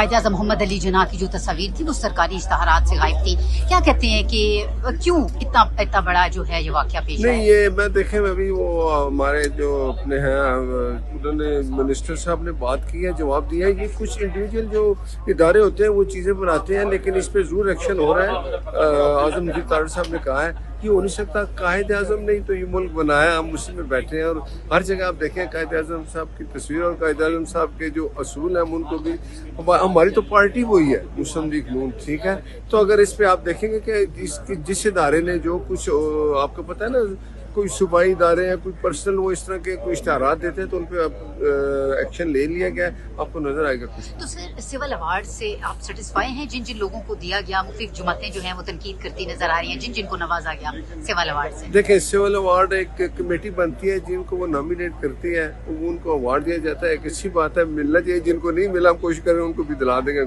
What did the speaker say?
कायद-ए-आज़म मोहम्मद अली जिन्ना की जो तस्वीर थी वो सरकारी इश्तहारात से गायब थी। क्या कहते हैं कि क्यों इतना बड़ा जो है ये वाक़या पेश आया? नहीं, ये मैं देखें अभी वो हमारे जो अपने हैं उन्होंने मिनिस्टर साहब ने बात की है, जवाब दिया है। ये कुछ इंडिविजुअल जो इदारे होते हैं वो चीज़ें बनाते हैं, लेकिन इस पे ज़रूर एक्शन हो रहा है। आज़म नज़ीर तारड़ साहब ने कहा है कि हो नहीं सकता, कायद आज़म ने तो ये मुल्क बनाया, हम उसी में बैठे हैं। और हर जगह आप देखें कायद आज़म साहब की तस्वीर और कायद आज़म साहब के जो असूल हैं उनको भी, हमारी तो पार्टी वही है मुस्लिम लीग नून, ठीक है। तो अगर इस पे आप देखेंगे कि जिस इदारे ने जो कुछ आपको पता है ना, कोई सूबाई इदारे हैं, कोई पर्सनल वो इस तरह के कोई इश्तहारात देते हैं तो उन पर एक्शन ले लिया गया, आपको नजर आएगा कुछ। तो सर सिविल अवार्ड से आप सेटिस्फाई हैं? जिन जिन लोगों को दिया गया, मुख्तलिफ जमातें जो हैं वो तनकीद करती नजर आ रही हैं, जिन जिनको नवाजा गया सिविल अवार्ड से। देखें, सिविल अवार्ड एक कमेटी बनती है, जिनको वो नॉमिनेट करती है, उनको अवार्ड दिया जाता है। एक अच्छी बात है, मिलना चाहिए। जिनको नहीं मिला हम कोशिश करें उनको भी दिला देंगे।